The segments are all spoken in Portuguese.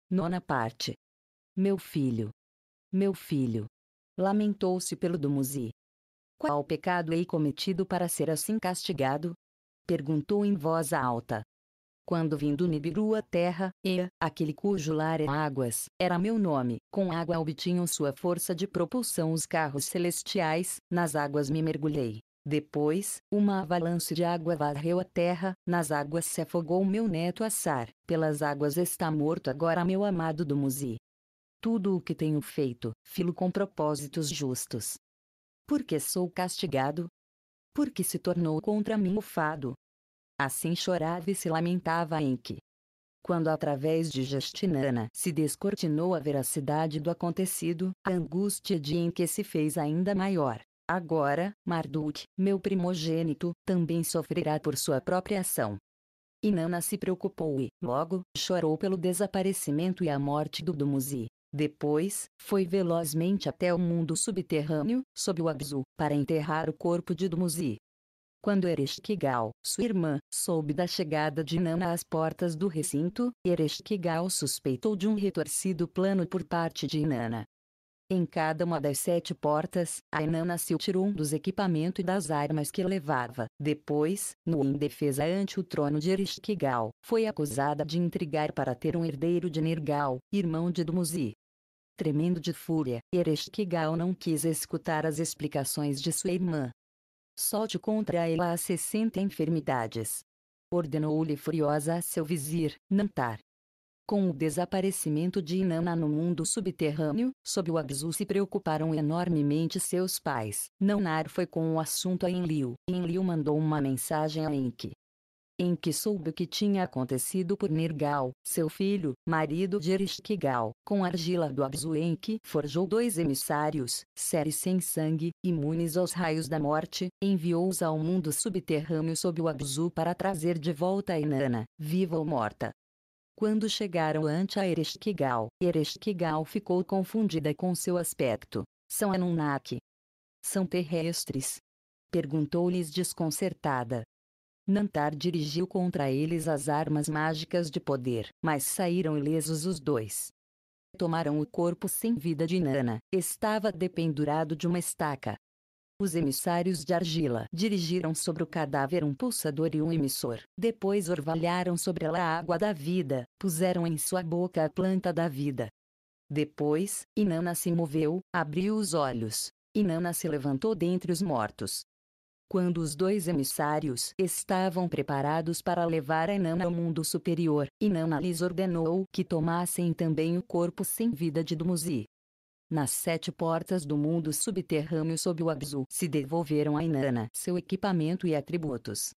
Nona parte. Meu filho. Meu filho. Lamentou-se pelo Dumuzi. Qual pecado hei cometido para ser assim castigado? Perguntou em voz alta. Quando vim do Nibiru à terra, aquele cujo lar é águas, era meu nome, com água obtinham sua força de propulsão os carros celestiais, nas águas me mergulhei. Depois, uma avalanche de água varreu a terra, nas águas se afogou meu neto Assar, pelas águas está morto agora meu amado Dumuzi. Tudo o que tenho feito, filo com propósitos justos. Por que sou castigado? Porque se tornou contra mim o fado. Assim chorava e se lamentava Enki. Quando através de Gestinana se descortinou a veracidade do acontecido, a angústia de Enki se fez ainda maior. Agora, Marduk, meu primogênito, também sofrerá por sua própria ação. Inanna se preocupou e, logo, chorou pelo desaparecimento e a morte do Dumuzi. Depois, foi velozmente até o mundo subterrâneo, sob o Abzu, para enterrar o corpo de Dumuzi. Quando Ereshkigal, sua irmã, soube da chegada de Inanna às portas do recinto, Ereshkigal suspeitou de um retorcido plano por parte de Inanna. Em cada uma das 7 portas, a Inanna se tirou um dos equipamentos e das armas que levava. Depois, no indefesa ante o trono de Ereshkigal, foi acusada de intrigar para ter um herdeiro de Nergal, irmão de Dumuzi. Tremendo de fúria, Ereshkigal não quis escutar as explicações de sua irmã. Solte contra ela as 60 enfermidades. Ordenou-lhe furiosa a seu vizir, Nantar. Com o desaparecimento de Inanna no mundo subterrâneo, sob o Abzu se preocuparam enormemente seus pais. Nannar foi com o assunto a Enlil. Enlil mandou uma mensagem a Enki. Enki soube o que tinha acontecido por Nergal, seu filho, marido de Ereshkigal. Com a argila do Abzu Enki forjou 2 emissários, seres sem sangue, imunes aos raios da morte, enviou-os ao mundo subterrâneo sob o Abzu para trazer de volta a Inanna, viva ou morta. Quando chegaram ante a Ereshkigal, Ereshkigal ficou confundida com seu aspecto. São Anunnaki? São terrestres? Perguntou-lhes desconcertada. Nantar dirigiu contra eles as armas mágicas de poder, mas saíram ilesos os 2. Tomaram o corpo sem vida de Inanna, estava dependurado de uma estaca. Os emissários de argila dirigiram sobre o cadáver um pulsador e um emissor. Depois orvalharam sobre ela a água da vida, puseram em sua boca a planta da vida. Depois, Inanna se moveu, abriu os olhos. Inanna se levantou dentre os mortos. Quando os 2 emissários estavam preparados para levar a Inanna ao mundo superior, Inanna lhes ordenou que tomassem também o corpo sem vida de Dumuzi. Nas 7 portas do mundo subterrâneo sob o Abzu se devolveram a Inanna seu equipamento e atributos.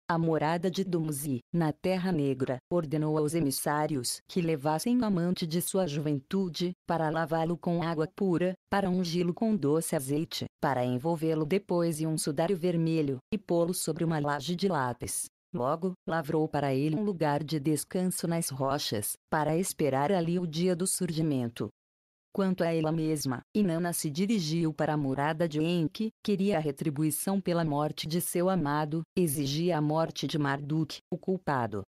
A morada de Dumuzi, na Terra Negra, ordenou aos emissários que levassem o amante de sua juventude, para lavá-lo com água pura, para ungí-lo com doce azeite, para envolvê-lo depois em um sudário vermelho, e pô-lo sobre uma laje de lápis. Logo, lavrou para ele um lugar de descanso nas rochas, para esperar ali o dia do surgimento. Quanto a ela mesma, Inanna se dirigiu para a morada de Enki, queria a retribuição pela morte de seu amado, exigia a morte de Marduk, o culpado.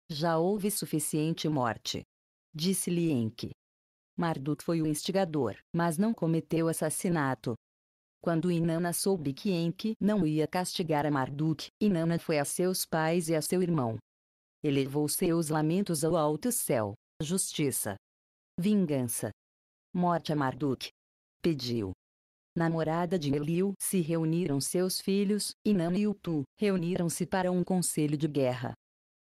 Já houve suficiente morte. Disse-lhe Enki. Marduk foi o instigador, mas não cometeu assassinato. Quando Inanna soube que Enki não ia castigar a Marduk, Inanna foi a seus pais e a seu irmão. Elevou seus lamentos ao alto céu. Justiça. Vingança. Morte a Marduk. Pediu. Na morada de Enlil se reuniram seus filhos, Inanna e Utu, reuniram-se para um conselho de guerra.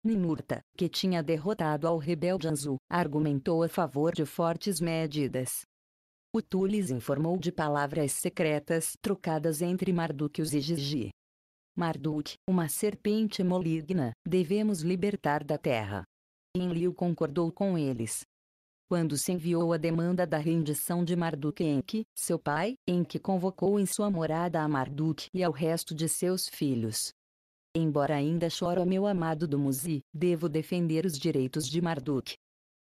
Ninurta, que tinha derrotado ao rebelde Anzu, argumentou a favor de fortes medidas. Utu lhes informou de palavras secretas trocadas entre Marduk e os Igigi. Marduk, uma serpente maligna, devemos libertar da terra. Enlil concordou com eles. Quando se enviou a demanda da rendição de Marduk a Enki, seu pai, Enki convocou em sua morada a Marduk e ao resto de seus filhos. Embora ainda choro a meu amado Dumuzi, devo defender os direitos de Marduk.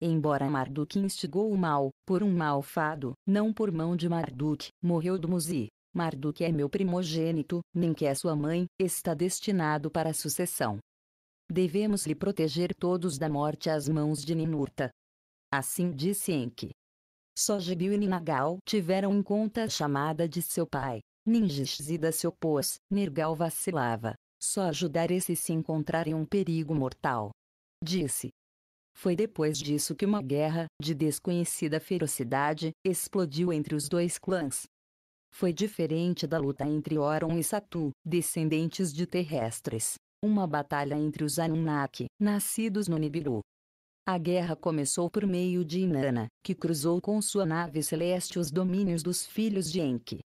Embora Marduk instigou o mal, por um mau fado, não por mão de Marduk, morreu Dumuzi. Marduk é meu primogênito, nem que é sua mãe, está destinado para a sucessão. Devemos lhe proteger todos da morte às mãos de Ninurta. Assim disse Enki. Só Gibil e Ninagal tiveram em conta a chamada de seu pai. Ninjishzida se opôs, Nergal vacilava. Só ajudar esse se encontrar em um perigo mortal. Disse. Foi depois disso que uma guerra, de desconhecida ferocidade, explodiu entre os dois clãs. Foi diferente da luta entre Oron e Satu, descendentes de terrestres. Uma batalha entre os Anunnaki, nascidos no Nibiru. A guerra começou por meio de Inanna, que cruzou com sua nave celeste os domínios dos filhos de Enki.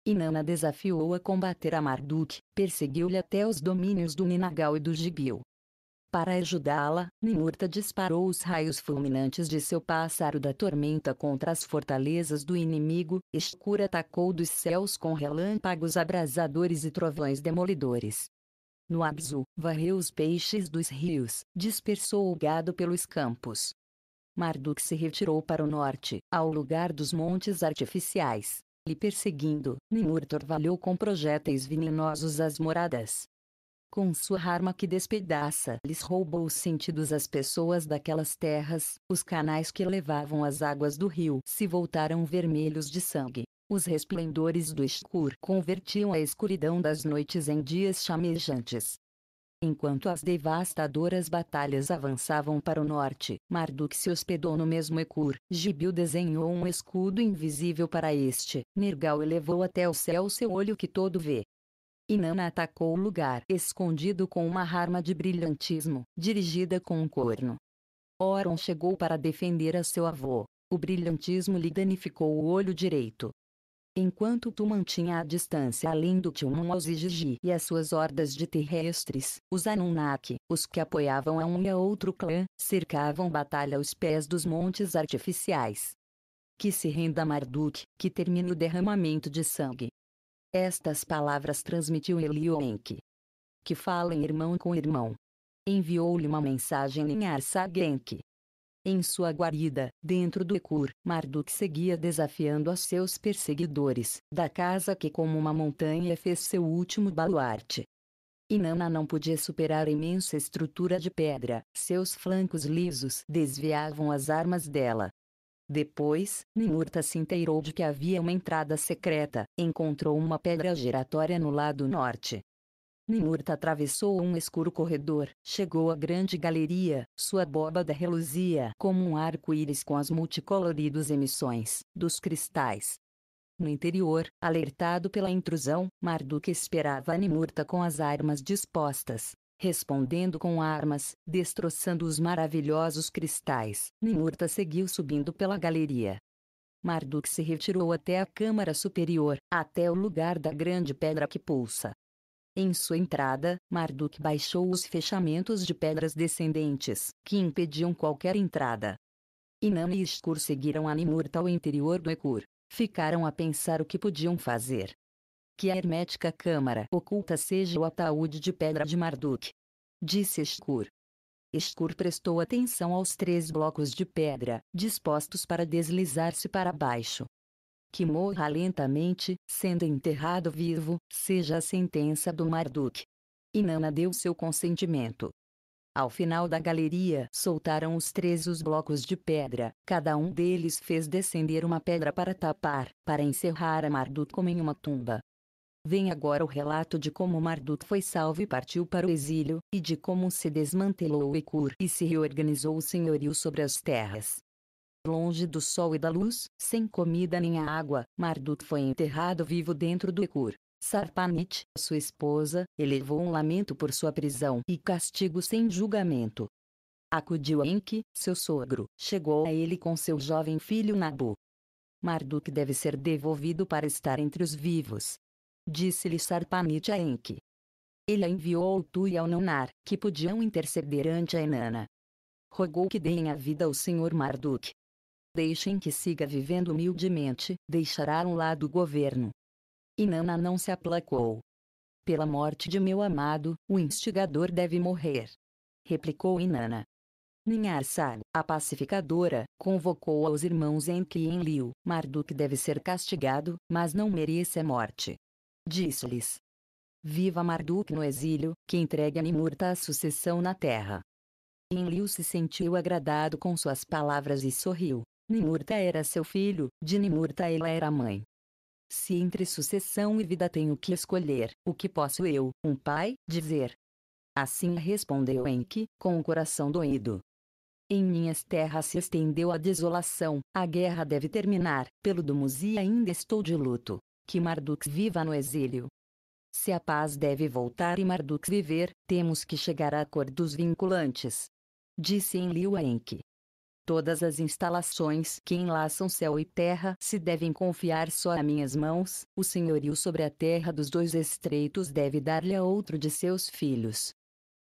Inanna desafiou a combater a Marduk, perseguiu-lhe até os domínios do Ninagal e do Gibil. Para ajudá-la, Ninurta disparou os raios fulminantes de seu pássaro da tormenta contra as fortalezas do inimigo. Ishkur atacou dos céus com relâmpagos abrasadores e trovões demolidores. No Abzu, varreu os peixes dos rios, dispersou o gado pelos campos. Marduk se retirou para o norte, ao lugar dos montes artificiais. Lhe perseguindo, Ninurta orvalhou com projéteis venenosos as moradas. Com sua arma que despedaça, lhes roubou os sentidos às pessoas daquelas terras. Os canais que levavam as águas do rio se voltaram vermelhos de sangue. Os resplendores do Ishkur convertiam a escuridão das noites em dias chamejantes. Enquanto as devastadoras batalhas avançavam para o norte, Marduk se hospedou no mesmo Ekur. Gibil desenhou um escudo invisível para este. Nergal elevou até o céu seu olho que todo vê. Inanna atacou o lugar escondido com uma arma de brilhantismo, dirigida com um corno. Oron chegou para defender a seu avô. O brilhantismo lhe danificou o olho direito. Enquanto tu mantinha a distância além do Tumum-Aos-Igigi e as suas hordas de terrestres, os Anunnaki, os que apoiavam a um e a outro clã, cercavam batalha aos pés dos montes artificiais. Que se renda Marduk, que termine o derramamento de sangue. Estas palavras transmitiu Elio Enki. Que falem irmão com irmão. Enviou-lhe uma mensagem Ninhursag Enki. Em sua guarida, dentro do Ekur, Marduk seguia desafiando a seus perseguidores, da casa que como uma montanha fez seu último baluarte. Inanna não podia superar a imensa estrutura de pedra, seus flancos lisos desviavam as armas dela. Depois, Ninurta se inteirou de que havia uma entrada secreta, encontrou uma pedra giratória no lado norte. Ninurta atravessou um escuro corredor, chegou à grande galeria, sua abóbada reluzia como um arco-íris com as multicoloridas emissões dos cristais. No interior, alertado pela intrusão, Marduk esperava Ninurta com as armas dispostas. Respondendo com armas, destroçando os maravilhosos cristais, Ninurta seguiu subindo pela galeria. Marduk se retirou até a câmara superior, até o lugar da grande pedra que pulsa. Em sua entrada, Marduk baixou os fechamentos de pedras descendentes, que impediam qualquer entrada. Inanna e Ishkur seguiram a Ninurta ao interior do Ekur. Ficaram a pensar o que podiam fazer. Que a hermética câmara oculta seja o ataúde de pedra de Marduk. Disse Ishkur. Ishkur prestou atenção aos 3 blocos de pedra, dispostos para deslizar-se para baixo. Que morra lentamente, sendo enterrado vivo, seja a sentença do Marduk. Inanna deu seu consentimento. Ao final da galeria, soltaram os 3 os blocos de pedra, cada um deles fez descender uma pedra para tapar, para encerrar a Marduk como em uma tumba. Vem agora o relato de como Marduk foi salvo e partiu para o exílio, e de como se desmantelou o Ekur e se reorganizou o senhorio sobre as terras. Longe do sol e da luz, sem comida nem água, Marduk foi enterrado vivo dentro do Ekur. Sarpanit, sua esposa, elevou um lamento por sua prisão e castigo sem julgamento. Acudiu Enki, seu sogro, chegou a ele com seu jovem filho Nabu. Marduk deve ser devolvido para estar entre os vivos. Disse-lhe Sarpanit a Enki. Ele a enviou ao Tu e ao Nonar, que podiam interceder ante a Inanna. Rogou que deem a vida ao senhor Marduk. Deixem que siga vivendo humildemente, deixará um lado o governo. Inanna não se aplacou. Pela morte de meu amado, o instigador deve morrer. Replicou Inanna. Ninhursag, a pacificadora, convocou aos irmãos Enki e Enlil. Marduk deve ser castigado, mas não merece a morte. Disse-lhes. Viva Marduk no exílio, que entregue a Ninurta a sucessão na terra. Enlil se sentiu agradado com suas palavras e sorriu. Ninurta era seu filho, de Ninurta ela era mãe. Se entre sucessão e vida tenho que escolher, o que posso eu, um pai, dizer? Assim respondeu Enki, com o coração doído. Em minhas terras se estendeu a desolação, a guerra deve terminar, pelo Dumuzi ainda estou de luto. Que Marduk viva no exílio. Se a paz deve voltar e Marduk viver, temos que chegar a acordos vinculantes. Disse Enlil a Enki. Todas as instalações que enlaçam céu e terra se devem confiar só a minhas mãos, o senhorio sobre a terra dos dois estreitos deve dar-lhe a outro de seus filhos.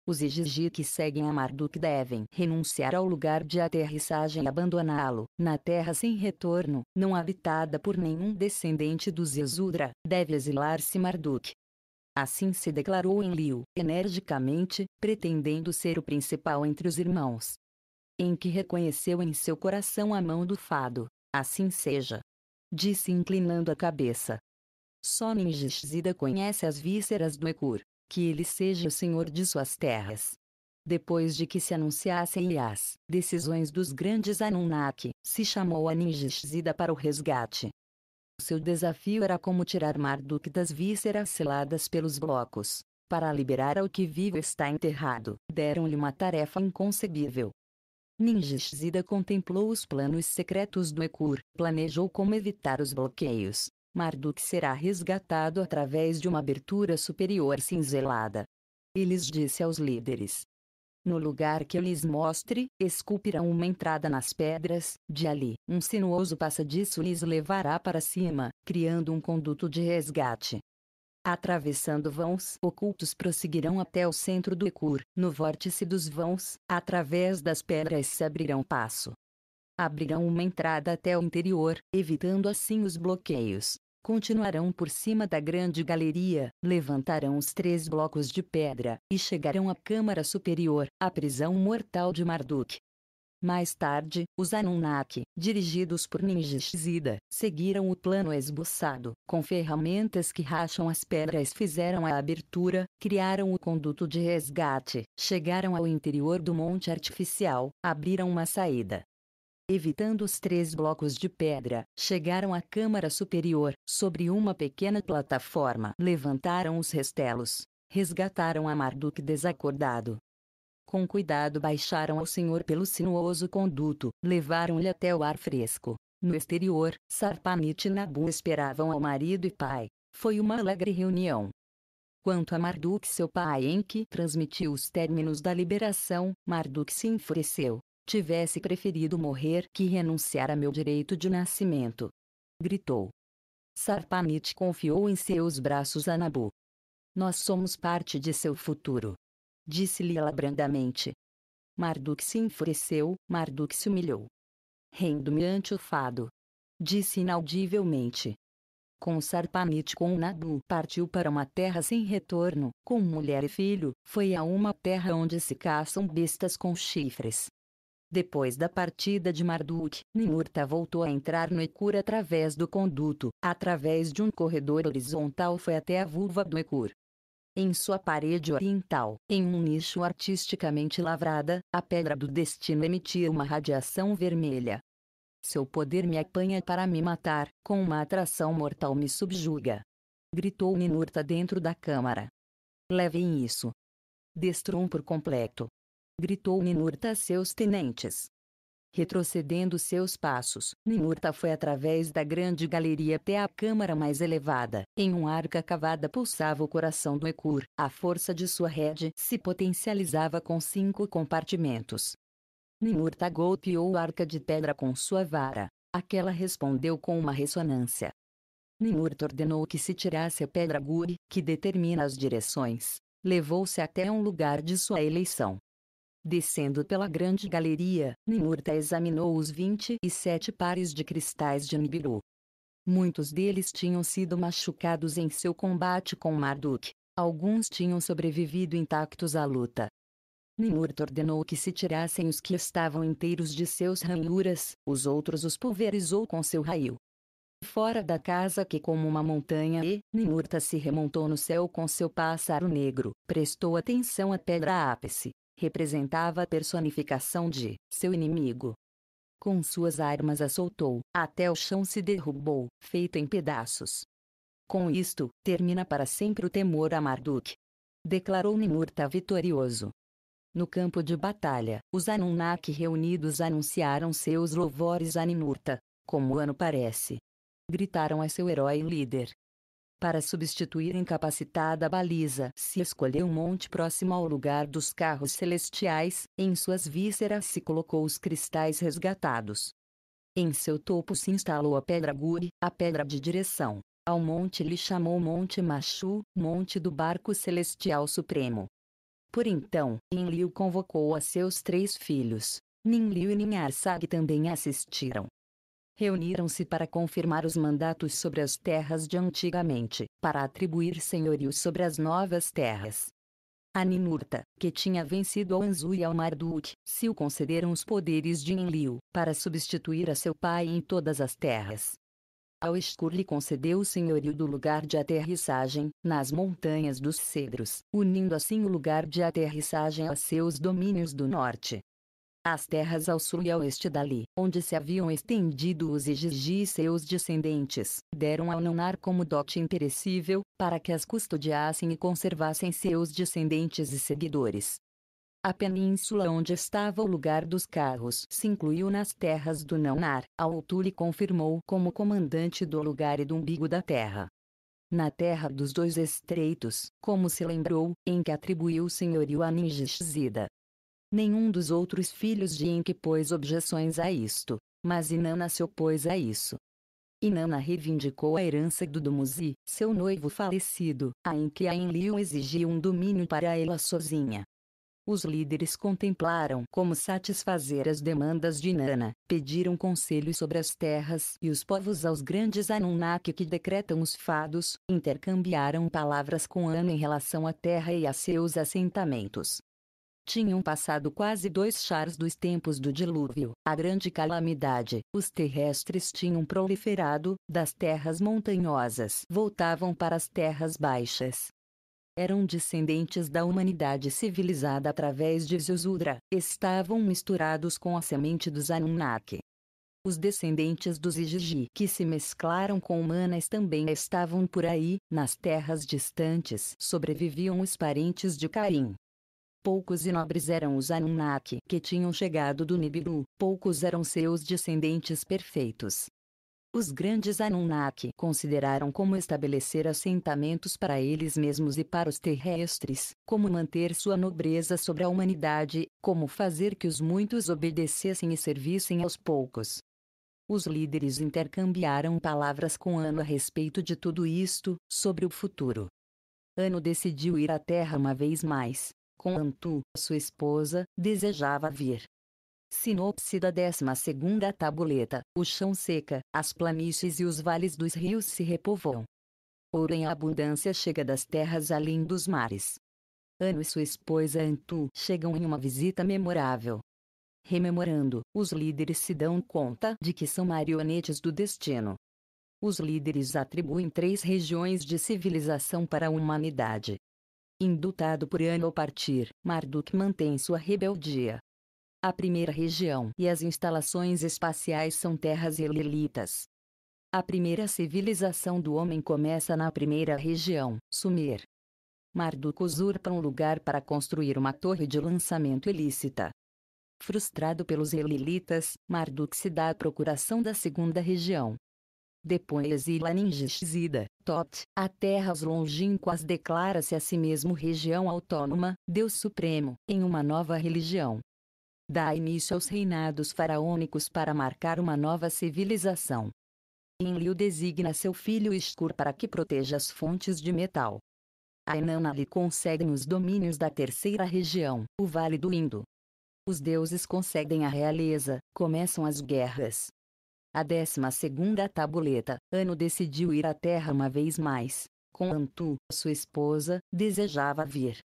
Os Igigi que seguem a Marduk devem renunciar ao lugar de aterrissagem e abandoná-lo, na terra sem retorno, não habitada por nenhum descendente dos Yesudra, deve exilar-se Marduk. Assim se declarou Enlil, energicamente, pretendendo ser o principal entre os irmãos. Enki reconheceu em seu coração a mão do fado. Assim seja. Disse inclinando a cabeça. Só Ningishzida conhece as vísceras do Ekur. Que ele seja o senhor de suas terras. Depois de que se anunciassem as decisões dos grandes Anunnaki, se chamou a Ningishzida para o resgate. Seu desafio era como tirar Marduk das vísceras seladas pelos blocos. Para liberar ao que vivo está enterrado, deram-lhe uma tarefa inconcebível. Ningishzida contemplou os planos secretos do Ekur, planejou como evitar os bloqueios. Marduk será resgatado através de uma abertura superior cinzelada. Eles disse aos líderes. No lugar que eu lhes mostre, esculpirão uma entrada nas pedras, de ali, um sinuoso passadiço lhes levará para cima, criando um conduto de resgate. Atravessando vãos ocultos prosseguirão até o centro do Ekur, no vórtice dos vãos, através das pedras se abrirão passo. Abrirão uma entrada até o interior, evitando assim os bloqueios. Continuarão por cima da grande galeria, levantarão os 3 blocos de pedra, e chegarão à câmara superior, a prisão mortal de Marduk. Mais tarde, os Anunnaki, dirigidos por Ningishzida, seguiram o plano esboçado. Com ferramentas que racham as pedras fizeram a abertura, criaram o conduto de resgate, chegaram ao interior do monte artificial, abriram uma saída. Evitando os 3 blocos de pedra, chegaram à câmara superior, sobre uma pequena plataforma. Levantaram os restelos. Resgataram a Marduk desacordado. Com cuidado baixaram ao senhor pelo sinuoso conduto, levaram-lhe até o ar fresco. No exterior, Sarpanit e Nabu esperavam ao marido e pai. Foi uma alegre reunião. Quanto a Marduk seu pai Enki transmitiu os términos da liberação, Marduk se enfureceu. Tivesse preferido morrer que renunciar a meu direito de nascimento. Gritou. Sarpanit confiou em seus braços a Nabu. Nós somos parte de seu futuro. Disse-lhe ela brandamente. Marduk se enfureceu, Marduk se humilhou. Rendo-me ante o fado. Disse inaudivelmente. Com Sarpanit com Nabu partiu para uma terra sem retorno, com mulher e filho, foi a uma terra onde se caçam bestas com chifres. Depois da partida de Marduk, Ninurta voltou a entrar no Ekur através do conduto, através de um corredor horizontal foi até a vulva do Ekur. Em sua parede oriental, em um nicho artisticamente lavrada, a pedra do destino emitia uma radiação vermelha. Seu poder me apanha para me matar, com uma atração mortal me subjuga. Gritou Ninurta dentro da câmara. Levem isso. Destruam por completo. Gritou Ninurta a seus tenentes. Retrocedendo seus passos, Ninurta foi através da grande galeria até a câmara mais elevada. Em uma arca cavada pulsava o coração do Ekur. A força de sua rede se potencializava com 5 compartimentos. Ninurta golpeou a arca de pedra com sua vara. Aquela respondeu com uma ressonância. Ninurta ordenou que se tirasse a pedra Guri, que determina as direções. Levou-se até um lugar de sua eleição. Descendo pela grande galeria, Ninurta examinou os 27 pares de cristais de Nibiru. Muitos deles tinham sido machucados em seu combate com Marduk. Alguns tinham sobrevivido intactos à luta. Ninurta ordenou que se tirassem os que estavam inteiros de seus ranhuras, os outros os pulverizou com seu raio. Fora da casa que como uma montanha Ninurta se remontou no céu com seu pássaro negro, prestou atenção à pedra ápice. representava a personificação de seu inimigo. Com suas armas assoltou, até o chão se derrubou, feito em pedaços. Com isto, termina para sempre o temor a Marduk. Declarou Ninurta vitorioso. No campo de batalha, os Anunnaki reunidos anunciaram seus louvores a Ninurta, como o ano parece. Gritaram a seu herói líder. Para substituir incapacitada baliza, se escolheu um monte próximo ao lugar dos carros celestiais, em suas vísceras se colocou os cristais resgatados. Em seu topo se instalou a pedra Guri, a pedra de direção. Ao monte lhe chamou Monte Machu, monte do barco celestial supremo. Por então, Enlil convocou a seus 3 filhos. Ninlil e Ninharsag também assistiram. Reuniram-se para confirmar os mandatos sobre as terras de antigamente, para atribuir senhorio sobre as novas terras. A Ninurta, que tinha vencido ao Anzu e ao Marduk, se o concederam os poderes de Enlil, para substituir a seu pai em todas as terras. Ao Escur lhe concedeu o senhorio do lugar de aterrissagem, nas montanhas dos cedros, unindo assim o lugar de aterrissagem a seus domínios do norte. As terras ao sul e ao oeste dali, onde se haviam estendido os Igigi e seus descendentes, deram ao Nannar como dote imperecível, para que as custodiassem e conservassem seus descendentes e seguidores. A península onde estava o lugar dos carros se incluiu nas terras do Nannar, Autu lhe confirmou como comandante do lugar e do umbigo da terra. Na terra dos 2 estreitos, como se lembrou, em que atribuiu o senhorio a Ningishzida. Nenhum dos outros filhos de Enki pôs objeções a isto, mas Inanna se opôs a isso. Inanna reivindicou a herança do Dumuzi, seu noivo falecido, a Enki e a Enlil exigiu um domínio para ela sozinha. Os líderes contemplaram como satisfazer as demandas de Inanna, pediram conselho sobre as terras e os povos aos grandes Anunnaki que decretam os fados, intercambiaram palavras com Anu em relação à terra e a seus assentamentos. Tinham passado quase 2 chars dos tempos do dilúvio, a grande calamidade, os terrestres tinham proliferado, das terras montanhosas voltavam para as terras baixas. Eram descendentes da humanidade civilizada através de Zuzudra, estavam misturados com a semente dos Anunnaki. Os descendentes dos Igigi que se mesclaram com humanas também estavam por aí, nas terras distantes sobreviviam os parentes de Caim. Poucos e nobres eram os Anunnaki que tinham chegado do Nibiru, poucos eram seus descendentes perfeitos. Os grandes Anunnaki consideraram como estabelecer assentamentos para eles mesmos e para os terrestres, como manter sua nobreza sobre a humanidade, como fazer que os muitos obedecessem e servissem aos poucos. Os líderes intercambiaram palavras com Anu a respeito de tudo isto, sobre o futuro. Anu decidiu ir à Terra uma vez mais. Com Antu, sua esposa, desejava vir. Sinopse da 12ª tabuleta: o chão seca, as planícies e os vales dos rios se repovoam. Ouro em abundância chega das terras além dos mares. Anu e sua esposa Antu chegam em uma visita memorável. Rememorando, os líderes se dão conta de que são marionetes do destino. Os líderes atribuem 3 regiões de civilização para a humanidade. Indultado por Anu ao partir, Marduk mantém sua rebeldia. A primeira região e as instalações espaciais são terras elilitas. A primeira civilização do homem começa na primeira região, Sumer. Marduk usurpa um lugar para construir uma torre de lançamento ilícita. Frustrado pelos elilitas, Marduk se dá à procuração da segunda região. Depois exila Ningishzida, Tot, a terras longínquas declara-se a si mesmo região autônoma, Deus Supremo, em uma nova religião. Dá início aos reinados faraônicos para marcar uma nova civilização. Enlil designa seu filho Escur para que proteja as fontes de metal. A Inanna lhe concedem os domínios da terceira região, o Vale do Indo. Os deuses concedem a realeza, começam as guerras. A 12ª tabuleta, Anu decidiu ir à Terra uma vez mais. Com Antu, sua esposa, desejava vir.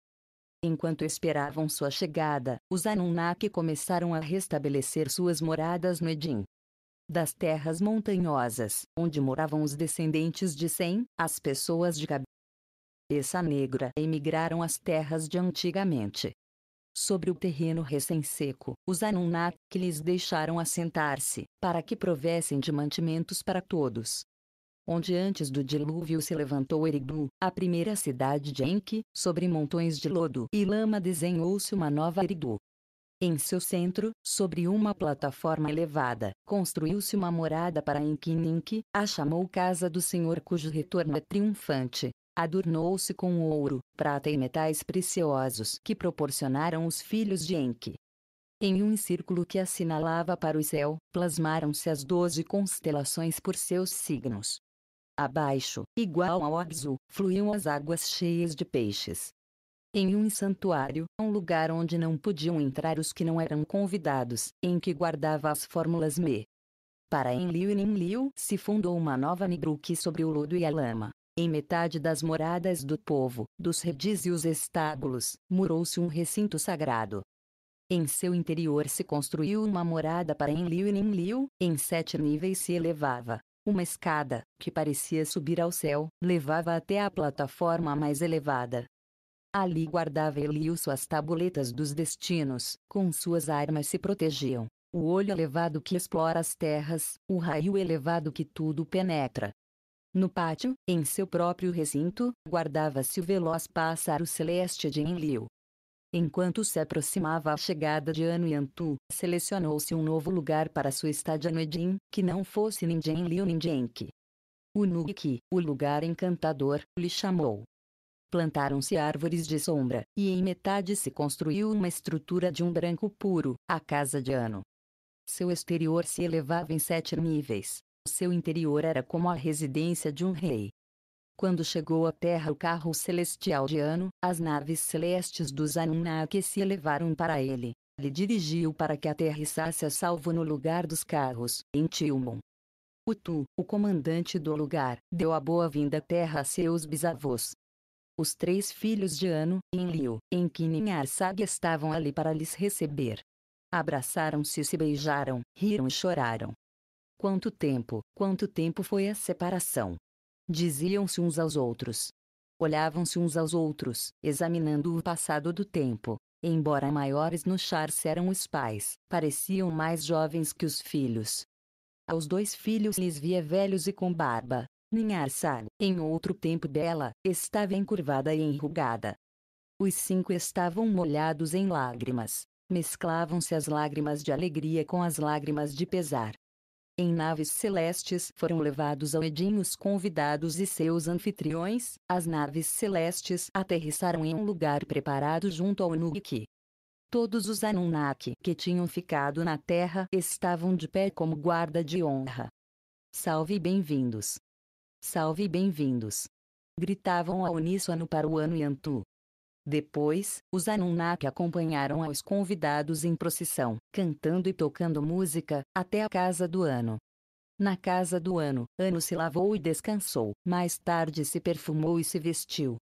Enquanto esperavam sua chegada, os Anunnaki começaram a restabelecer suas moradas no Edim. Das terras montanhosas, onde moravam os descendentes de Sem, as pessoas de cabeça negra emigraram às terras de antigamente. sobre o terreno recém-seco, os Anunnaki lhes deixaram assentar-se, para que provessem de mantimentos para todos. Onde antes do dilúvio se levantou Eridu, a primeira cidade de Enki, sobre montões de lodo e lama desenhou-se uma nova Eridu. Em seu centro, sobre uma plataforma elevada, construiu-se uma morada para Enki. A chamou Casa do Senhor, cujo retorno é triunfante. Adornou-se com ouro, prata e metais preciosos que proporcionaram os filhos de Enki. Em um círculo que assinalava para o céu, plasmaram-se as 12 constelações por seus signos. Abaixo, igual ao Oxu, fluíam as águas cheias de peixes. Em um santuário, um lugar onde não podiam entrar os que não eram convidados, Enki guardava as fórmulas Me. Para Enlil e Ninlil se fundou uma nova Nibruki sobre o lodo e a lama. Em metade das moradas do povo, dos redis e os estábulos, murou-se um recinto sagrado. Em seu interior se construiu uma morada para Enlil e Ninlil, em 7 níveis se elevava. Uma escada, que parecia subir ao céu, levava até a plataforma mais elevada. Ali guardava Enlil suas tabuletas dos destinos, com suas armas se protegiam. O olho elevado que explora as terras, o raio elevado que tudo penetra. No pátio, em seu próprio recinto, guardava-se o veloz pássaro celeste de Enlil. Enquanto se aproximava a chegada de Anu e Antu, selecionou-se um novo lugar para sua estadia no Edin, que não fosse nem de Enlil nem de Enki. O Nuki, o lugar encantador, lhe chamou. Plantaram-se árvores de sombra, e em metade se construiu uma estrutura de um branco puro, a casa de Anu. Seu exterior se elevava em 7 níveis. Seu interior era como a residência de um rei. Quando chegou à terra o carro celestial de Anu, as naves celestes dos Anunnaki se elevaram para ele. Ele dirigiu para que aterrissasse a salvo no lugar dos carros, em Tilmon. Utu, o comandante do lugar, deu a boa-vinda à terra a seus bisavós. Os 3 filhos de Anu, Enlil, Enki e Arsag estavam ali para lhes receber. Abraçaram-se e se beijaram, riram e choraram. Quanto tempo foi a separação? Diziam-se uns aos outros. Olhavam-se uns aos outros, examinando o passado do tempo. Embora maiores no Charse eram os pais, pareciam mais jovens que os filhos. Aos 2 filhos lhes via velhos e com barba. Ninharsag, em outro tempo dela, estava encurvada e enrugada. Os 5 estavam molhados em lágrimas. Mesclavam-se as lágrimas de alegria com as lágrimas de pesar. Em naves celestes foram levados ao Edin os convidados e seus anfitriões. As naves celestes aterrissaram em um lugar preparado junto ao Nuki. Todos os Anunnaki que tinham ficado na Terra estavam de pé como guarda de honra. Salve e bem-vindos! Salve e bem-vindos! Gritavam ao uníssono para o Anu e Antu. Depois, os Anunnaki acompanharam aos convidados em procissão, cantando e tocando música, até a casa do Anu. Na casa do Anu, Anu se lavou e descansou, mais tarde se perfumou e se vestiu.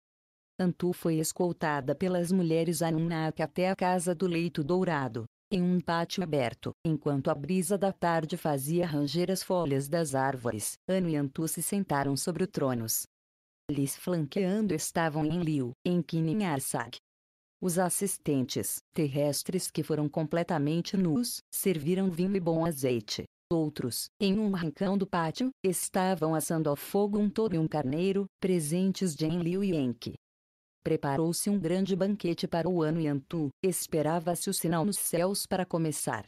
Antu foi escoltada pelas mulheres Anunnaki até a casa do leito dourado, em um pátio aberto, enquanto a brisa da tarde fazia ranger as folhas das árvores. Anu e Antu se sentaram sobre o tronos. Lhes flanqueando estavam Enlil, Enki e Arsag. Os assistentes, terrestres que foram completamente nus, serviram vinho e bom azeite. Outros, em um rincão do pátio, estavam assando ao fogo um touro e um carneiro, presentes de Enlil e Enki. Preparou-se um grande banquete para o Anu e Antu, esperava-se o sinal nos céus para começar.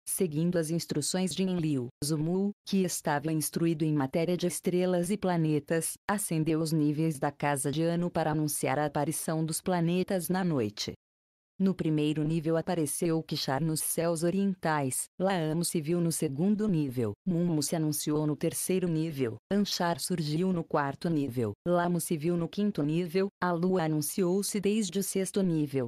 Seguindo as instruções de Enlil, Zumu, que estava instruído em matéria de estrelas e planetas, acendeu os níveis da casa de Anu para anunciar a aparição dos planetas na noite. No primeiro nível apareceu Kishar nos céus orientais, Laamo se viu no segundo nível, Mummu se anunciou no terceiro nível, Anshar surgiu no quarto nível, Lamo se viu no quinto nível, a Lua anunciou-se desde o sexto nível.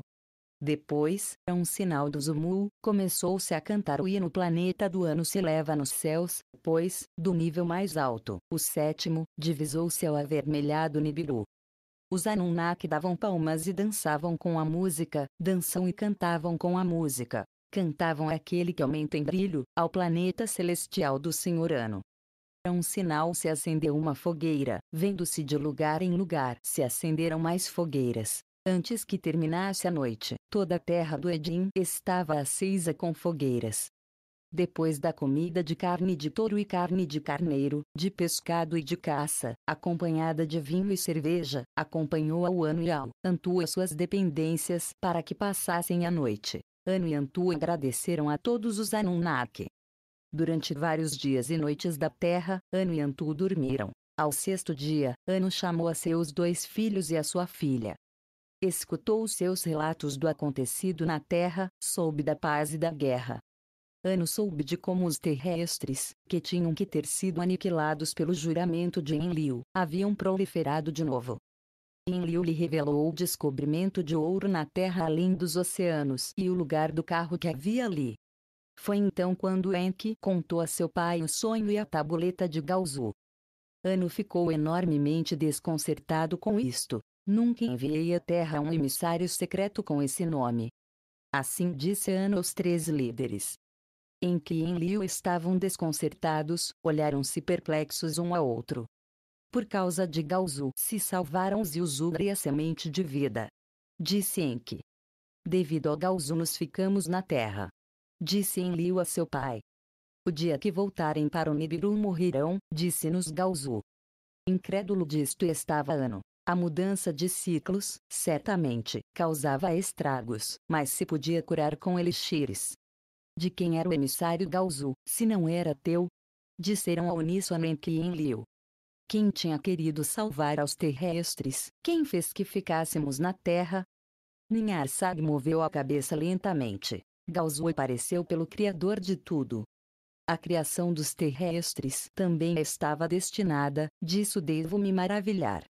Depois, a um sinal do Zumu, começou-se a cantar o hino. O planeta do Anu se eleva nos céus, pois, do nível mais alto, o sétimo, divisou-se ao avermelhado Nibiru. Os Anunnaki davam palmas e dançavam com a música, dançam e cantavam com a música. Cantavam aquele que aumenta em brilho, ao planeta celestial do Senhor Anu. A um sinal se acendeu uma fogueira, vendo-se de lugar em lugar se acenderam mais fogueiras. Antes que terminasse a noite, toda a terra do Edim estava acesa com fogueiras. Depois da comida de carne de touro e carne de carneiro, de pescado e de caça, acompanhada de vinho e cerveja, acompanhou ao Anu e ao Antu as suas dependências para que passassem a noite. Anu e Antu agradeceram a todos os Anunnaki. Durante vários dias e noites da terra, Anu e Antu dormiram. Ao sexto dia, Anu chamou a seus 2 filhos e a sua filha. Escutou os seus relatos do acontecido na terra, soube da paz e da guerra. Anu soube de como os terrestres, que tinham que ter sido aniquilados pelo juramento de Enlil, haviam proliferado de novo. Enlil lhe revelou o descobrimento de ouro na terra além dos oceanos e o lugar do carro que havia ali. Foi então quando Enki contou a seu pai o sonho e a tabuleta de Gaozu. Anu ficou enormemente desconcertado com isto. Nunca enviei à terra um emissário secreto com esse nome. Assim disse Anu aos 3 líderes. Enki e Enlil estavam desconcertados, olharam-se perplexos um ao outro. Por causa de Gaozu se salvaram os Yuzura e a semente de vida. Disse Enki. Devido ao Gaozu nos ficamos na terra. Disse Enlil a seu pai. O dia que voltarem para o Nibiru morrerão, disse-nos Gaozu. Incrédulo disto estava Anu. A mudança de ciclos, certamente, causava estragos, mas se podia curar com elixires. De quem era o emissário Gaozu, se não era teu? Disseram ao uníssono Enki e Enlil. Quem tinha querido salvar aos terrestres, quem fez que ficássemos na terra? Ninharsag moveu a cabeça lentamente. Gaozu apareceu pelo Criador de tudo. A criação dos terrestres também estava destinada, disso devo me maravilhar.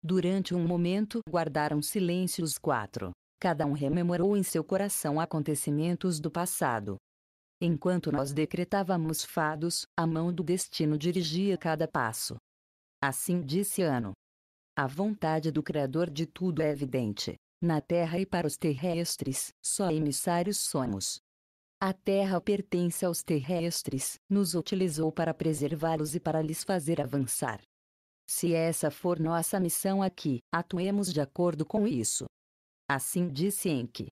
Durante um momento guardaram silêncio os 4. Cada um rememorou em seu coração acontecimentos do passado. Enquanto nós decretávamos fados, a mão do destino dirigia cada passo. Assim disse Anu. A vontade do Criador de tudo é evidente. Na Terra e para os terrestres, só emissários somos. A Terra pertence aos terrestres, nos utilizou para preservá-los e para lhes fazer avançar. Se essa for nossa missão aqui, atuemos de acordo com isso. Assim disse Enki.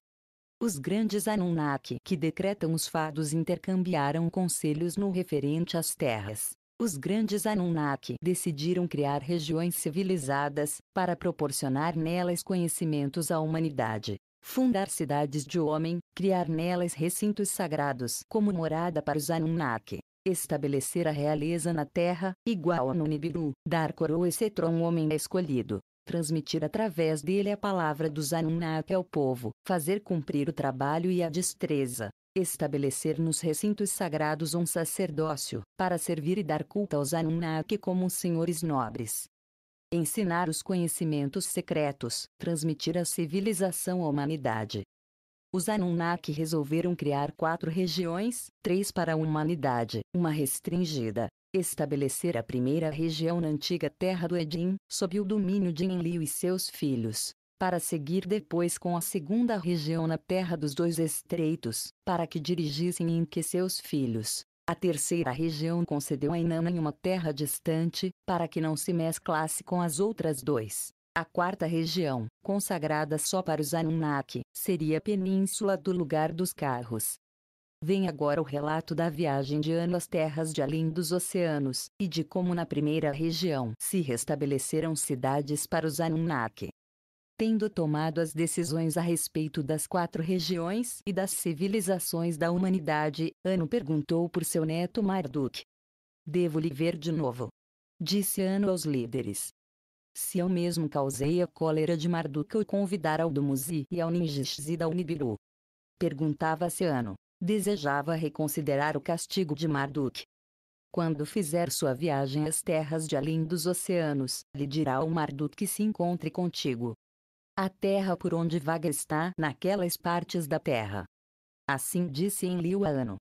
Os grandes Anunnaki que decretam os fados intercambiaram conselhos no referente às terras. Os grandes Anunnaki decidiram criar regiões civilizadas, para proporcionar nelas conhecimentos à humanidade. Fundar cidades de homem, criar nelas recintos sagrados como morada para os Anunnaki. Estabelecer a realeza na terra, igual no Nibiru, dar coroa e cetro a um homem escolhido. Transmitir através dele a palavra dos Anunnaki ao povo, fazer cumprir o trabalho e a destreza, estabelecer nos recintos sagrados um sacerdócio, para servir e dar culto aos Anunnaki como senhores nobres. Ensinar os conhecimentos secretos, transmitir a civilização à humanidade. Os Anunnaki resolveram criar 4 regiões, 3 para a humanidade, uma restringida. Estabelecer a primeira região na antiga terra do Edim, sob o domínio de Enlil e seus filhos, para seguir depois com a segunda região na terra dos 2 estreitos, para que dirigissem Enki e seus filhos. A terceira região concedeu a Inanna em uma terra distante, para que não se mesclasse com as outras 2. A quarta região, consagrada só para os Anunnaki, seria a península do lugar dos carros. Vem agora o relato da viagem de Anu às terras de além dos oceanos, e de como na primeira região se restabeleceram cidades para os Anunnaki. Tendo tomado as decisões a respeito das 4 regiões e das civilizações da humanidade, Anu perguntou por seu neto Marduk. Devo lhe ver de novo? Disse Anu aos líderes. Se eu mesmo causei a cólera de Marduk ao convidar ao Dumuzi e ao Ningishzida ao Nibiru. Perguntava-se Anu. Desejava reconsiderar o castigo de Marduk. Quando fizer sua viagem às terras de além dos oceanos, lhe dirá ao Marduk que se encontre contigo. A terra por onde vaga está naquelas partes da terra. Assim disse Enlil a Anu.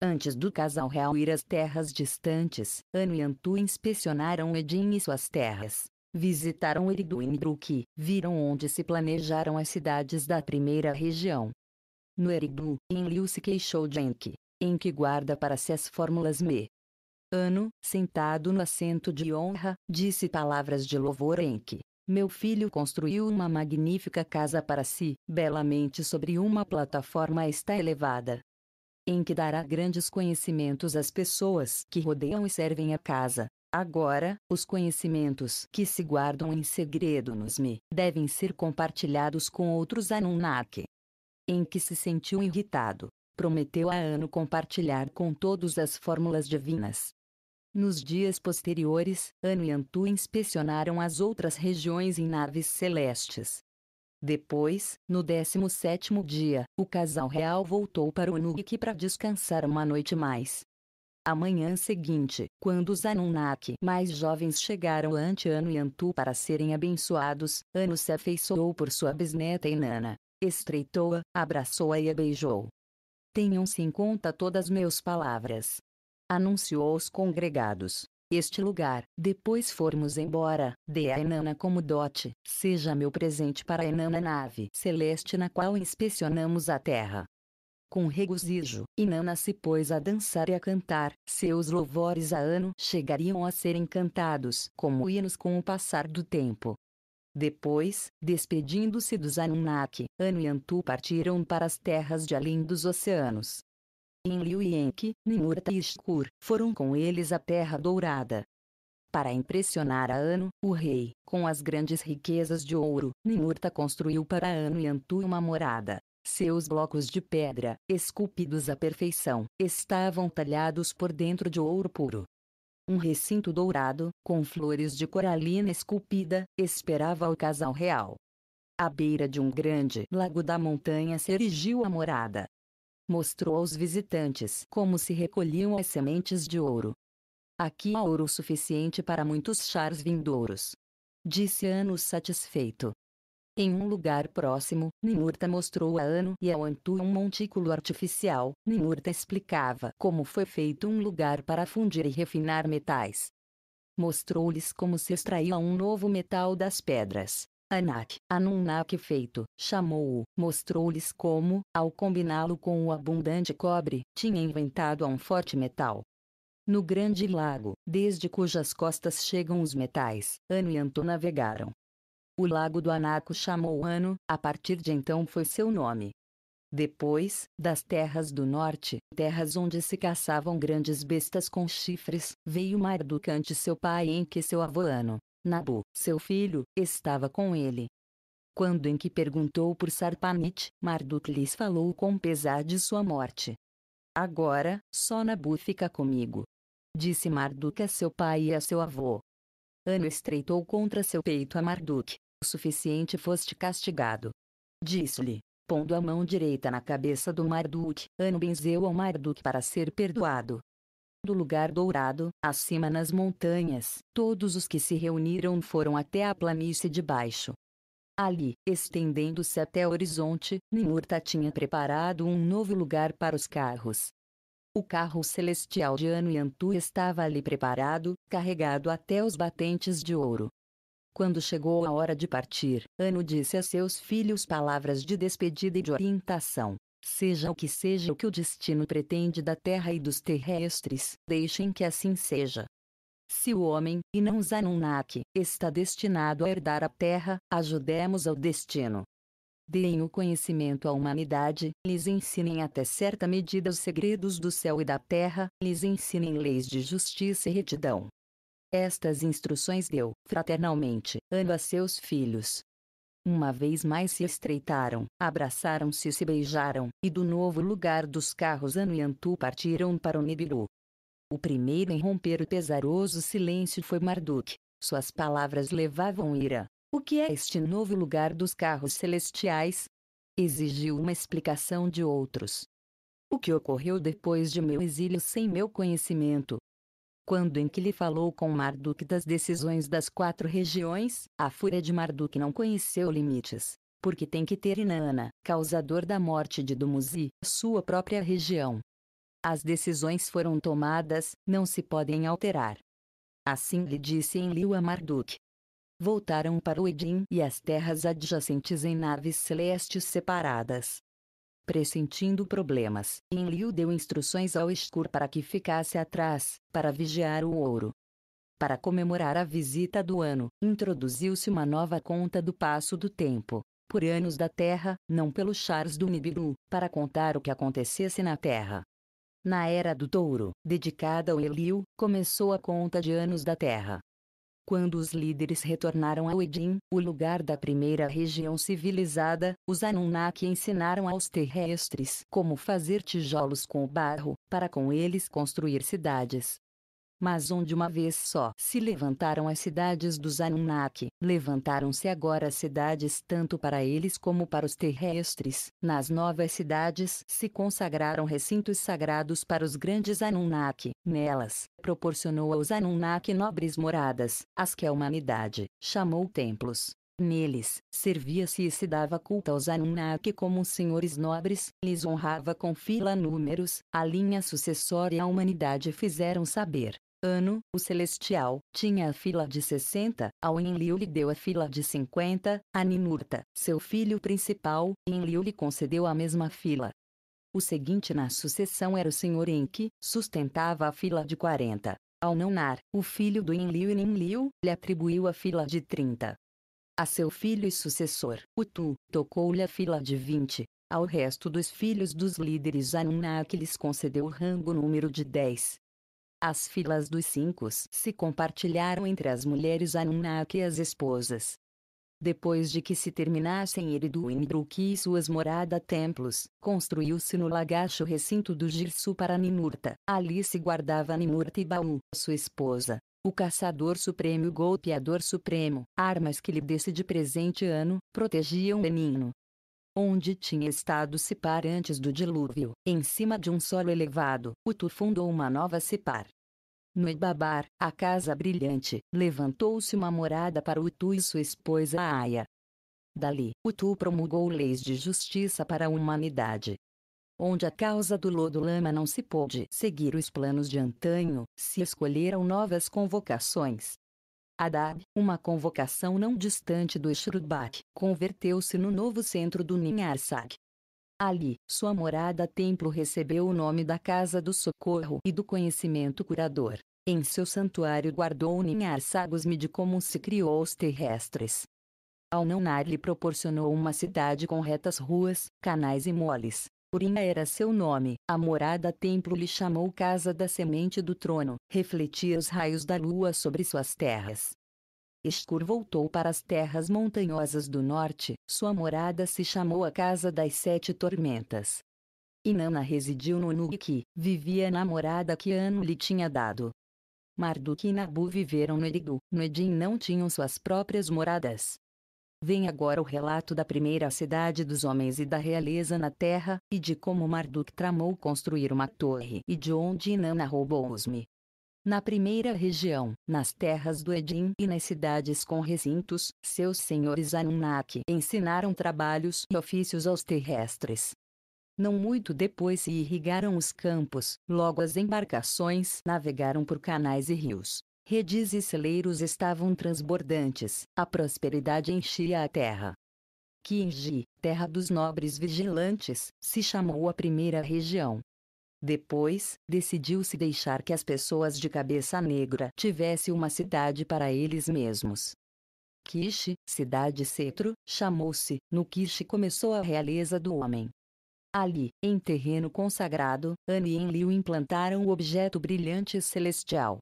Antes do casal real ir às terras distantes, Anu e Antu inspecionaram Edim e suas terras. Visitaram Eridu e Nidruki, viram onde se planejaram as cidades da primeira região. No Eridu, Enlil se queixou de Enki. Enki guarda para si as fórmulas me. Anu, sentado no assento de honra, disse palavras de louvor a Enki. Meu filho construiu uma magnífica casa para si, belamente sobre uma plataforma está elevada, em que dará grandes conhecimentos às pessoas que rodeiam e servem a casa. Agora, os conhecimentos que se guardam em segredo nos Me devem ser compartilhados com outros Anunnaki. Em que se sentiu irritado, prometeu a Anu compartilhar com todos as fórmulas divinas. Nos dias posteriores, Anu e Antu inspecionaram as outras regiões em naves celestes. Depois, no 17º dia, o casal real voltou para o Nuki para descansar uma noite mais. A manhã seguinte, quando os Anunnaki mais jovens chegaram ante Anu e Antu para serem abençoados, Anu se afeiçoou por sua bisneta Inanna, estreitou-a, abraçou-a e a beijou. Tenham-se em conta todas meus palavras, anunciou aos congregados. Este lugar, depois formos embora, dê a Inanna como dote, seja meu presente para a Inanna nave celeste na qual inspecionamos a terra. Com regozijo, Inanna se pôs a dançar e a cantar, seus louvores a Anu chegariam a serem cantados como hinos com o passar do tempo. Depois, despedindo-se dos Anunnaki, Anu e Antu partiram para as terras de além dos oceanos. Enlil e Enki, Ninurta e Ishkur, foram com eles à Terra Dourada. Para impressionar a Anu, o rei, com as grandes riquezas de ouro, Ninurta construiu para Anu e Antu uma morada. Seus blocos de pedra, esculpidos à perfeição, estavam talhados por dentro de ouro puro. Um recinto dourado, com flores de coralina esculpida, esperava o casal real. À beira de um grande lago da montanha se erigiu a morada. Mostrou aos visitantes como se recolhiam as sementes de ouro. Aqui há ouro suficiente para muitos chars vindouros, disse Anu satisfeito. Em um lugar próximo, Ninurta mostrou a Anu e ao Antu um montículo artificial. Ninurta explicava como foi feito um lugar para fundir e refinar metais. Mostrou-lhes como se extraía um novo metal das pedras. Anak, Anunnaki feito, chamou-o, mostrou-lhes como, ao combiná-lo com o abundante cobre, tinha inventado um forte metal. No grande lago, desde cujas costas chegam os metais, Anu e Antu navegaram. O lago do Anaco chamou Anu, a partir de então foi seu nome. Depois, das terras do norte, terras onde se caçavam grandes bestas com chifres, veio Marduk ante seu pai em que seu avô Anu, Nabu, seu filho, estava com ele. Quando Enki perguntou por Sarpanit, Marduk lhes falou com pesar de sua morte. Agora, só Nabu fica comigo, disse Marduk a seu pai e a seu avô. Anu estreitou contra seu peito a Marduk. O suficiente foste castigado, disse-lhe, pondo a mão direita na cabeça do Marduk. Anu benzeu ao Marduk para ser perdoado. Do lugar dourado, acima nas montanhas, todos os que se reuniram foram até a planície de baixo. Ali, estendendo-se até o horizonte, Ninurta tinha preparado um novo lugar para os carros. O carro celestial de Anu e Antu estava ali preparado, carregado até os batentes de ouro. Quando chegou a hora de partir, Anu disse a seus filhos palavras de despedida e de orientação. Seja o que o destino pretende da terra e dos terrestres, deixem que assim seja. Se o homem, e não os Anunnaki, está destinado a herdar a terra, ajudemos ao destino. Deem o conhecimento à humanidade, lhes ensinem até certa medida os segredos do céu e da terra, lhes ensinem leis de justiça e retidão. Estas instruções deu, fraternalmente, Anu a seus filhos. Uma vez mais se estreitaram, abraçaram-se e se beijaram, e do novo lugar dos carros Anu e Antu partiram para o Nibiru. O primeiro em romper o pesaroso silêncio foi Marduk. Suas palavras levavam ira. O que é este novo lugar dos carros celestiais? Exigiu uma explicação de outros. O que ocorreu depois de meu exílio sem meu conhecimento? Quando Enki lhe falou com Marduk das decisões das 4 regiões, a fúria de Marduk não conheceu limites. Porque tem que ter Inanna, causador da morte de Dumuzi, sua própria região. As decisões foram tomadas, não se podem alterar. Assim lhe disse Enlil a Marduk. Voltaram para o Edim e as terras adjacentes em naves celestes separadas. Pressentindo problemas, Enlil deu instruções ao Ishkur para que ficasse atrás, para vigiar o ouro. Para comemorar a visita do ano, introduziu-se uma nova conta do passo do tempo, por anos da Terra, não pelo Charles do Nibiru, para contar o que acontecesse na Terra. Na Era do Touro, dedicada ao Enlil, começou a conta de anos da Terra. Quando os líderes retornaram ao Edim, o lugar da primeira região civilizada, os Anunnaki ensinaram aos terrestres como fazer tijolos com o barro, para com eles construir cidades. Mas onde uma vez só se levantaram as cidades dos Anunnaki, levantaram-se agora as cidades tanto para eles como para os terrestres. Nas novas cidades se consagraram recintos sagrados para os grandes Anunnaki. Nelas, proporcionou aos Anunnaki nobres moradas, as que a humanidade chamou templos. Neles, servia-se e se dava culto aos Anunnaki como senhores nobres, lhes honrava com fila números, a linha sucessória e a humanidade fizeram saber. Anu, o celestial, tinha a fila de 60, ao Enlil lhe deu a fila de 50, a Ninurta, seu filho principal, Enlil lhe concedeu a mesma fila. O seguinte na sucessão era o senhor Enki, sustentava a fila de 40. Ao Naunar, o filho do Enlil e Enlil, lhe atribuiu a fila de 30. A seu filho e sucessor, Utu, tocou-lhe a fila de 20. Ao resto dos filhos dos líderes Anunnaki lhes concedeu o rango número de 10. As filas dos 5 se compartilharam entre as mulheres Anunnaki e as esposas. Depois de que se terminassem Eridu e Nidruki e suas morada-templos, construiu-se no lagacho recinto do Girsu para Ninurta. Ali se guardava Ninurta e Baú, sua esposa, o caçador supremo e o golpeador supremo, armas que lhe desse de presente Anu, protegiam Benigno. Onde tinha estado Sipar antes do dilúvio, em cima de um solo elevado, Utu fundou uma nova Sipar. No Ebabar, a casa brilhante, levantou-se uma morada para Utu e sua esposa Aya. Dali, Utu promulgou leis de justiça para a humanidade. Onde a causa do lodo-lama não se pôde seguir os planos de antanho, se escolheram novas convocações. Adab, uma convocação não distante do Shrubak, converteu-se no novo centro do Ninharsag. Ali, sua morada-templo recebeu o nome da Casa do Socorro e do Conhecimento Curador. Em seu santuário guardou o Ninharsag os Midi como se criou os terrestres. Ao Naunar lhe proporcionou uma cidade com retas ruas, canais e moles. Urinha era seu nome, a morada-templo lhe chamou Casa da Semente do Trono, refletia os raios da lua sobre suas terras. Escur voltou para as terras montanhosas do norte, sua morada se chamou a Casa das Sete Tormentas. Inanna residiu no Nuki, vivia na morada que Anu lhe tinha dado. Marduk e Nabu viveram no Eridu, no Edim não tinham suas próprias moradas. Vem agora o relato da primeira cidade dos homens e da realeza na terra, e de como Marduk tramou construir uma torre e de onde Inanna roubou os-me. Na primeira região, nas terras do Edim e nas cidades com recintos, seus senhores Anunnaki ensinaram trabalhos e ofícios aos terrestres. Não muito depois se irrigaram os campos, logo as embarcações navegaram por canais e rios. Redes e celeiros estavam transbordantes, a prosperidade enchia a terra. Kinji, terra dos nobres vigilantes, se chamou a primeira região. Depois, decidiu-se deixar que as pessoas de cabeça negra tivessem uma cidade para eles mesmos. Kish, cidade cetro, chamou-se, no Kish começou a realeza do homem. Ali, em terreno consagrado, Anu e Enlil implantaram o objeto brilhante celestial.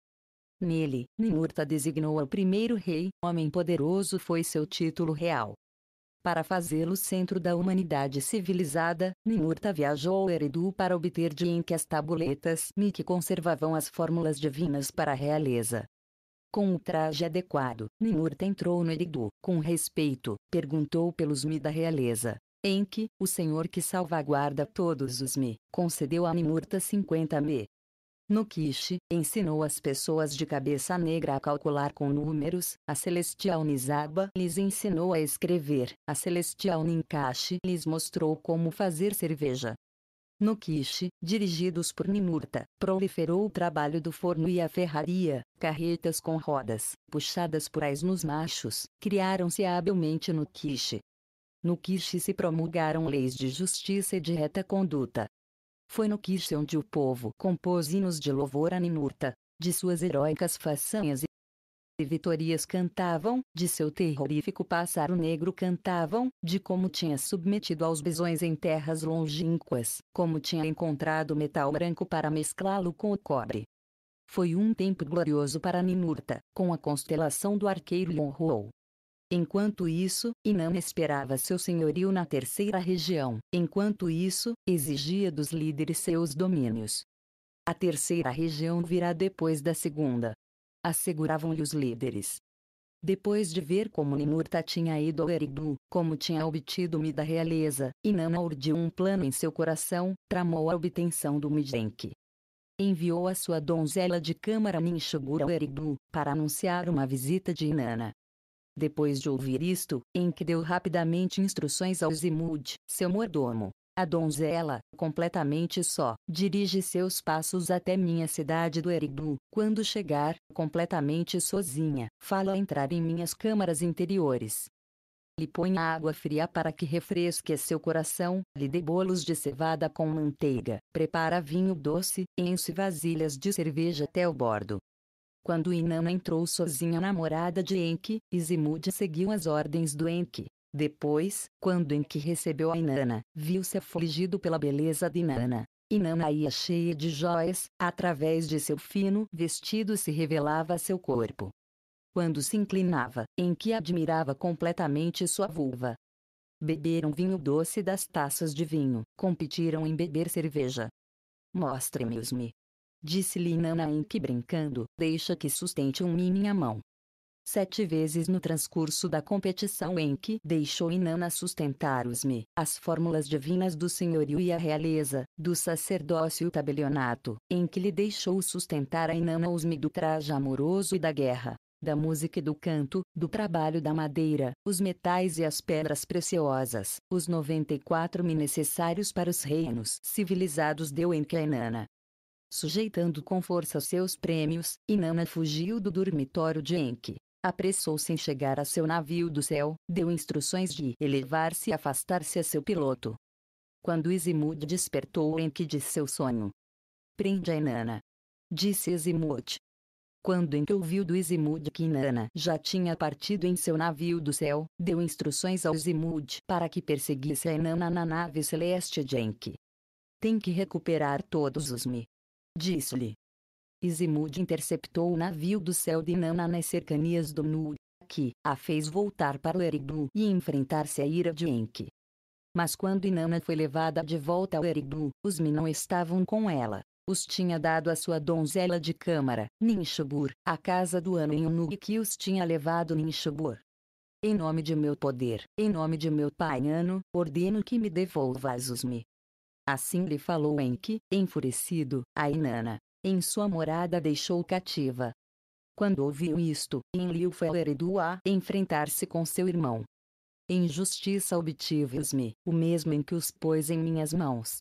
Nele, Ninurta designou ao primeiro rei, homem poderoso foi seu título real. Para fazê-lo centro da humanidade civilizada, Ninurta viajou ao Eridu para obter de Enki as tabuletas que conservavam as fórmulas divinas para a realeza. Com o traje adequado, Ninurta entrou no Eridu, com respeito, perguntou pelos Mi da realeza. Enki, o senhor que salvaguarda todos os Mi, concedeu a Ninurta 50 Mi. No Kish, ensinou as pessoas de cabeça negra a calcular com números, a celestial Nizaba lhes ensinou a escrever, a celestial Ninkashi lhes mostrou como fazer cerveja. No Kish, dirigidos por Ninurta, proliferou o trabalho do forno e a ferraria, carretas com rodas, puxadas por asnos machos, criaram-se habilmente no Kish. No Kish se promulgaram leis de justiça e de reta conduta. Foi no Kish onde o povo compôs hinos de louvor a Ninurta, de suas heróicas façanhas e vitorias cantavam, de seu terrorífico pássaro negro cantavam, de como tinha submetido aos bisões em terras longínquas, como tinha encontrado metal branco para mesclá-lo com o cobre. Foi um tempo glorioso para Ninurta, com a constelação do arqueiro Yonhou. Enquanto isso, Inanna esperava seu senhorio na terceira região. Enquanto isso, exigia dos líderes seus domínios. A terceira região virá depois da segunda, asseguravam-lhe os líderes. Depois de ver como Ninurta tinha ido ao Eridu, como tinha obtido o da realeza, Inanna urdiu um plano em seu coração, tramou a obtenção do Midenki. Enviou a sua donzela de câmara Ninshubur ao Eridu, para anunciar uma visita de Inanna. Depois de ouvir isto, Enki deu rapidamente instruções ao Zimud, seu mordomo. A donzela, completamente só, dirige seus passos até minha cidade do Eridu. Quando chegar, completamente sozinha, fala a entrar em minhas câmaras interiores. Lhe põe água fria para que refresque seu coração, lhe dê bolos de cevada com manteiga, prepara vinho doce, enche vasilhas de cerveja até o bordo. Quando Inanna entrou sozinha na morada de Enki, Zimud seguiu as ordens do Enki. Depois, quando Enki recebeu a Inanna, viu-se afligido pela beleza de Inanna. Inanna ia cheia de joias, através de seu fino vestido se revelava seu corpo. Quando se inclinava, Enki admirava completamente sua vulva. Beberam vinho doce das taças de vinho, competiram em beber cerveja. Mostre-me-os-me. Disse-lhe Inanna a Enki brincando, deixa que sustente minha mão. 7 vezes no transcurso da competição Enki deixou Inanna sustentar as fórmulas divinas do senhorio e a realeza, do sacerdócio e o tabelionato, Enki lhe deixou sustentar a Inanna os-me do traje amoroso e da guerra, da música e do canto, do trabalho da madeira, os metais e as pedras preciosas, os 94 necessários para os reinos civilizados deu Enki a Inanna. Sujeitando com força seus prêmios, Inanna fugiu do dormitório de Enki. Apressou-se em chegar a seu navio do céu, deu instruções de elevar-se e afastar-se a seu piloto. Quando Zimud despertou Enki de seu sonho. Prende a Inanna. Disse Zimud. Quando Enki ouviu do Zimud que Inanna já tinha partido em seu navio do céu, deu instruções ao Zimud para que perseguisse a Inanna na nave celeste de Enki. Tem que recuperar todos os-me. Disse-lhe. Zimud interceptou o navio do céu de Inanna nas cercanias do Nu, que a fez voltar para o Eridu e enfrentar-se à ira de Enki. Mas quando Inanna foi levada de volta ao Eridu, os-me não estavam com ela. Os tinha dado a sua donzela de câmara, Ninshubur, a casa do ano em Unu que os tinha levado Ninshubur. Em nome de meu poder, em nome de meu pai Anu, ordeno que me devolvas os-me. Assim lhe falou Enki, enfurecido, a Inanna. Em sua morada deixou cativa. Quando ouviu isto, Enlil foi ao Eridu a enfrentar-se com seu irmão. Em justiça obtive os-me, o mesmo em que os pôs em minhas mãos.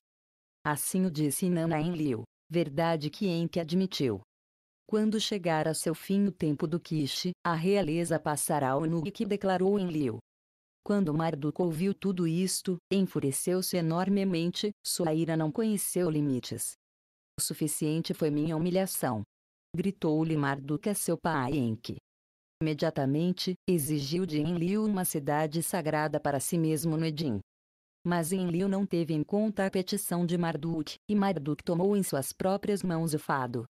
Assim o disse Inanna a Enlil, verdade que Enki admitiu. Quando chegar a seu fim o tempo do Kish, a realeza passará ao Nu que declarou Enlil. Quando Marduk ouviu tudo isto, enfureceu-se enormemente, sua ira não conheceu limites. O suficiente foi minha humilhação. Gritou-lhe Marduk a seu pai Enki. Imediatamente, exigiu de Enlil uma cidade sagrada para si mesmo no Edim. Mas Enlil não teve em conta a petição de Marduk, e Marduk tomou em suas próprias mãos o fado.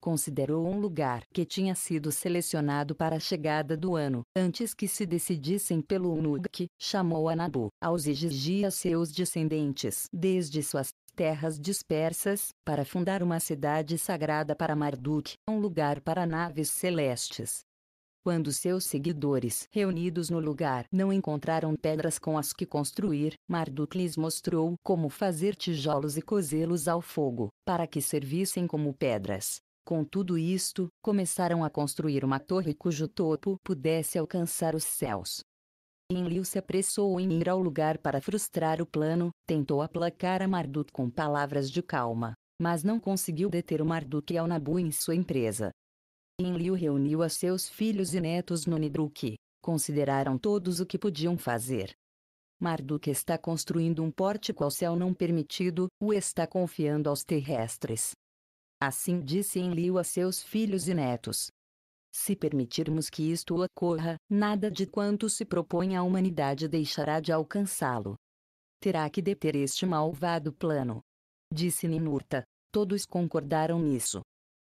Considerou um lugar que tinha sido selecionado para a chegada do ano, antes que se decidissem pelo Unug, chamou a Nabu, aos exigia seus descendentes desde suas terras dispersas, para fundar uma cidade sagrada para Marduk, um lugar para naves celestes. Quando seus seguidores reunidos no lugar não encontraram pedras com as que construir, Marduk lhes mostrou como fazer tijolos e cozê-los ao fogo, para que servissem como pedras. Com tudo isto, começaram a construir uma torre cujo topo pudesse alcançar os céus. Enlil se apressou em ir ao lugar para frustrar o plano, tentou aplacar a Marduk com palavras de calma, mas não conseguiu deter o Marduk e ao Nabu em sua empresa. Enlil reuniu a seus filhos e netos no Nidruk. Consideraram todos o que podiam fazer. Marduk está construindo um pórtico ao céu não permitido, o está confiando aos terrestres. Assim disse Enlil a seus filhos e netos. Se permitirmos que isto ocorra, nada de quanto se propõe à humanidade deixará de alcançá-lo. Terá que deter este malvado plano. Disse Ninurta. Todos concordaram nisso.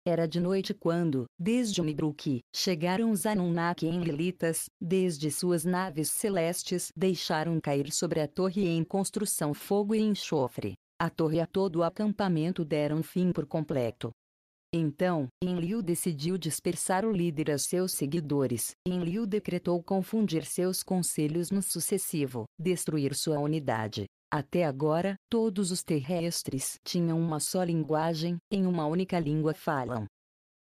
Era de noite quando, desde Nibruki, chegaram os Anunnaki em Lilitas, desde suas naves celestes deixaram cair sobre a torre em construção fogo e enxofre. A torre e a todo o acampamento deram fim por completo. Então, Enlil decidiu dispersar o líder a seus seguidores. Enlil decretou confundir seus conselhos no sucessivo, destruir sua unidade. Até agora, todos os terrestres tinham uma só linguagem, em uma única língua falam.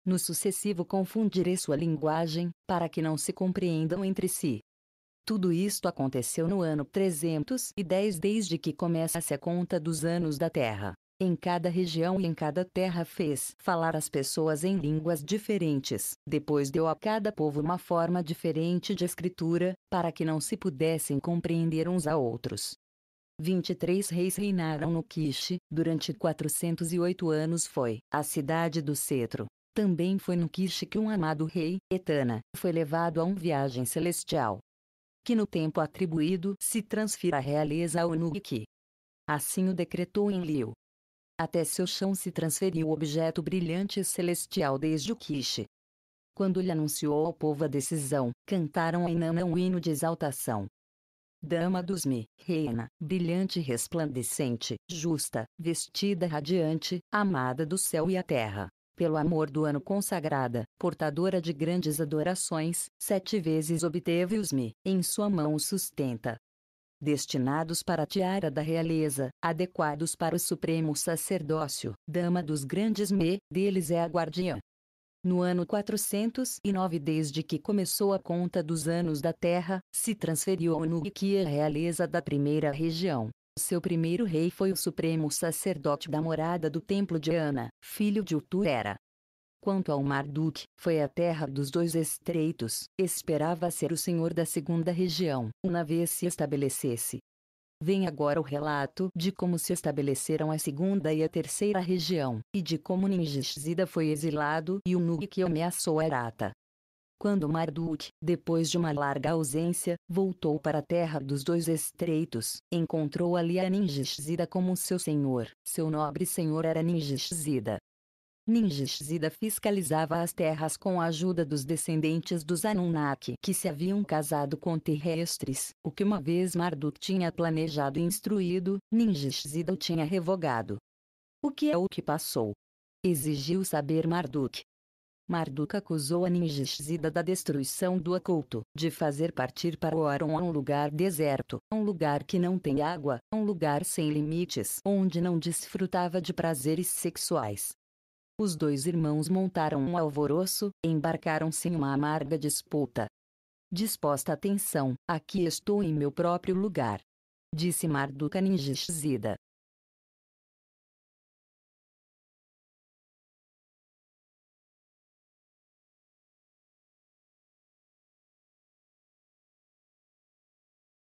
No sucessivo confundirei sua linguagem, para que não se compreendam entre si. Tudo isto aconteceu no ano 310 desde que começa-se a conta dos anos da Terra. Em cada região e em cada terra fez falar as pessoas em línguas diferentes. Depois deu a cada povo uma forma diferente de escritura, para que não se pudessem compreender uns a outros. 23 reis reinaram no Quiche, durante 408 anos foi a cidade do cetro. Também foi no Quiche que um amado rei, Etana, foi levado a uma viagem celestial. Que no tempo atribuído se transfira a realeza ao Nuki. Assim o decretou Enlil. Até seu chão se transferiu o objeto brilhante celestial desde o Quiche. Quando lhe anunciou ao povo a decisão, cantaram a Inanna um hino de exaltação. Dama dos Mi, reina, brilhante e resplandecente, justa, vestida radiante, amada do céu e a terra. Pelo amor do ano consagrada, portadora de grandes adorações, 7 vezes obteve os Mi, em sua mão os sustenta. Destinados para a tiara da realeza, adequados para o supremo sacerdócio, dama dos grandes Me, deles é a guardiã. No ano 409 desde que começou a conta dos anos da Terra, se transferiu ao Nuki a realeza da primeira região. Seu primeiro rei foi o supremo sacerdote da morada do templo de Ana, filho de Utuera. Quanto ao Marduk, foi a terra dos dois estreitos, esperava ser o senhor da segunda região, uma vez se estabelecesse. Vem agora o relato de como se estabeleceram a segunda e a terceira região, e de como Ningishzida foi exilado e o Nuki ameaçou Arata. Quando Marduk, depois de uma larga ausência, voltou para a terra dos dois estreitos, encontrou ali a Ningishzida como seu senhor. Seu nobre senhor era Ningishzida. Ningishzida fiscalizava as terras com a ajuda dos descendentes dos Anunnaki que se haviam casado com terrestres, o que uma vez Marduk tinha planejado e instruído, Ningishzida o tinha revogado. O que é o que passou? Exigiu saber Marduk. Marduk acusou a Ningishzida da destruição do oculto, de fazer partir para Oron a um lugar deserto, um lugar que não tem água, um lugar sem limites, onde não desfrutava de prazeres sexuais. Os dois irmãos montaram um alvoroço, embarcaram-se em uma amarga disputa. Disposta atenção, aqui estou em meu próprio lugar, disse Marduk a Ningishzida.